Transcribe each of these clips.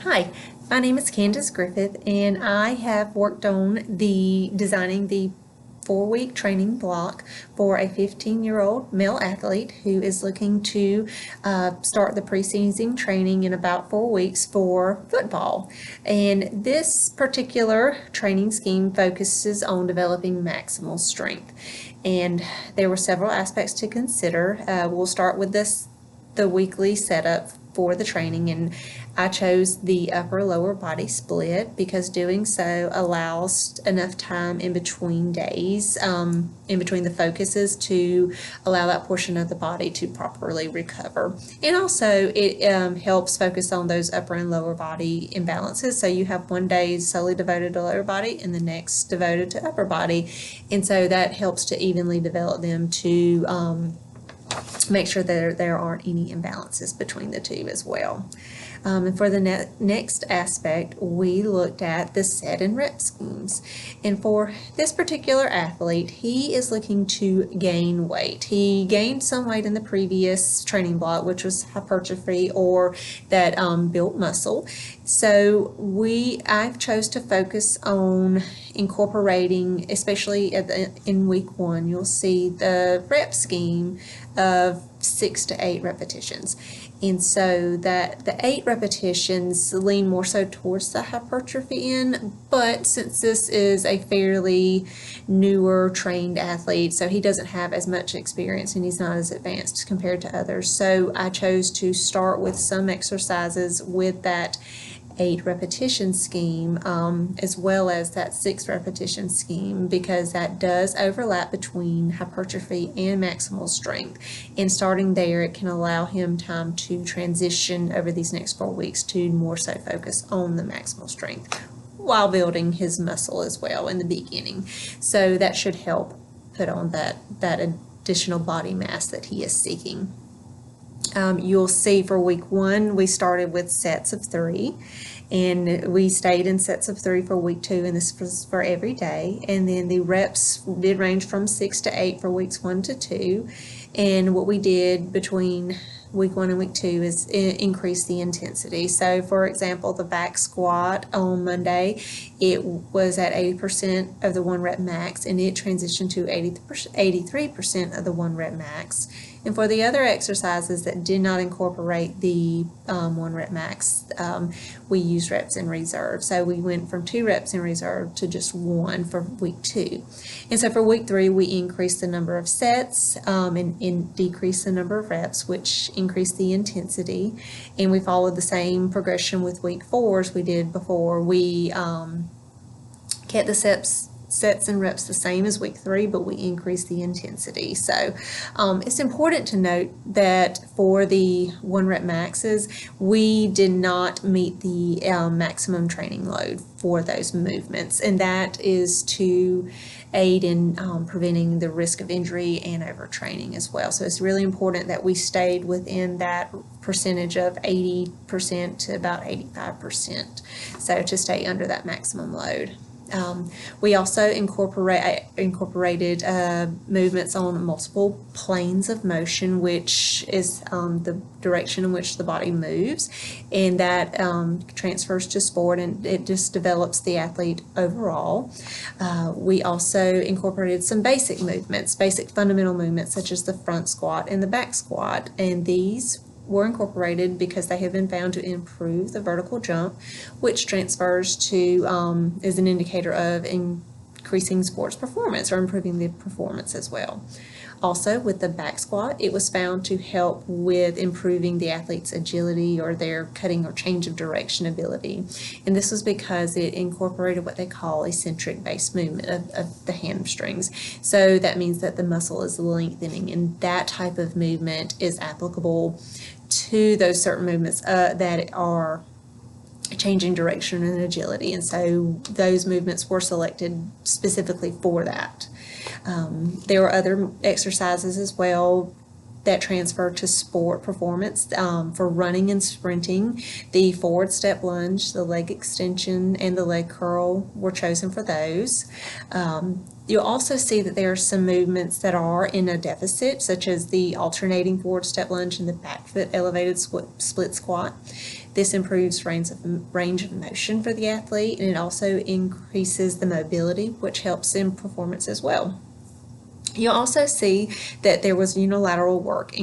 Hi, my name is Candace Griffith, and I have worked on designing the 4-week training block for a 15-year-old male athlete who is looking to start the preseason training in about 4 weeks for football. And this particular training scheme focuses on developing maximal strength. And there were several aspects to consider. We'll start with the weekly setup for the training, and I chose the upper lower body split because doing so allows enough time in between days, in between the focuses, to allow that portion of the body to properly recover. And also it helps focus on those upper and lower body imbalances. So you have one day solely devoted to lower body and the next devoted to upper body, and so that helps to evenly develop them to make sure that there aren't any imbalances between the two as well. And for the next aspect, we looked at the set and rep schemes. And for this particular athlete, he is looking to gain weight. He gained some weight in the previous training block, which was hypertrophy or that built muscle. So I've chose to focus on incorporating, especially in week 1, you'll see the rep scheme of 6 to 8 repetitions. And so that the 8 repetitions lean more so towards the hypertrophy end, but since this is a fairly newer trained athlete, so he doesn't have as much experience and he's not as advanced compared to others. So I chose to start with some exercises with that 8 repetition scheme, as well as that 6 repetition scheme, because that does overlap between hypertrophy and maximal strength. And starting there, it can allow him time to transition over these next 4 weeks to more so focus on the maximal strength while building his muscle as well in the beginning. So that should help put on that additional body mass that he is seeking. You'll see for week 1, we started with sets of 3, and we stayed in sets of 3 for week 2, and this was for every day. And then the reps did range from 6 to 8 for weeks 1 to 2. And what we did between week 1 and week 2 is increase the intensity. So for example, the back squat on Monday, it was at 80% of the 1 rep max, and it transitioned to 83% of the 1 rep max. And for the other exercises that did not incorporate the 1 rep max, we used reps in reserve. So we went from 2 reps in reserve to just 1 for week 2. And so for week 3, we increased the number of sets and decreased the number of reps, which increased the intensity. And we followed the same progression with week 4 as we did before. We kept the sets and reps the same as week 3, but we increased the intensity. So it's important to note that for the 1 rep maxes, we did not meet the maximum training load for those movements, and that is to aid in preventing the risk of injury and overtraining as well. So it's really important that we stayed within that percentage of 80% to about 85%, so to stay under that maximum load. We also incorporated movements on multiple planes of motion, which is the direction in which the body moves, and that transfers to sport, and it just develops the athlete overall. We also incorporated some basic movements, basic fundamental movements, such as the front squat and the back squat, and these were incorporated because they have been found to improve the vertical jump, which transfers to is an indicator of increasing sports performance or improving the performance as well. Also, with the back squat, it was found to help with improving the athlete's agility or their cutting or change of direction ability. And this was because it incorporated what they call eccentric base movement of the hamstrings. So that means that the muscle is lengthening, and that type of movement is applicable to those certain movements that are changing direction and agility. And so those movements were selected specifically for that. There were other exercises as well that transfer to sport performance. For running and sprinting, the forward step lunge, the leg extension, and the leg curl were chosen for those. You'll also see that there are some movements that are in a deficit, such as the alternating forward step lunge and the back foot elevated split squat. This improves range of motion for the athlete, and it also increases the mobility, which helps in performance as well. You'll also see that there was unilateral work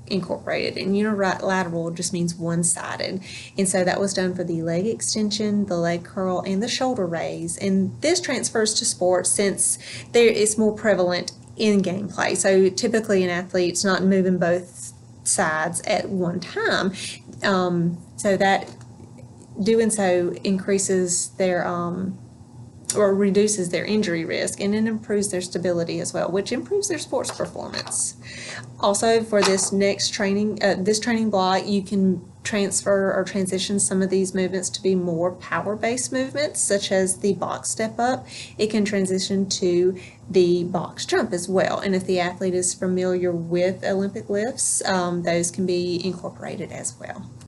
incorporated, and unilateral just means one-sided, and so that was done for the leg extension, the leg curl, and the shoulder raise. And this transfers to sports since it's more prevalent in gameplay. So typically an athlete's not moving both sides at one time, so that doing so increases their or reduces their injury risk, and it improves their stability as well, which improves their sports performance. Also, for this next training block, you can transfer or transition some of these movements to be more power-based movements, such as the box step up. It can transition to the box jump as well, and if the athlete is familiar with Olympic lifts, those can be incorporated as well.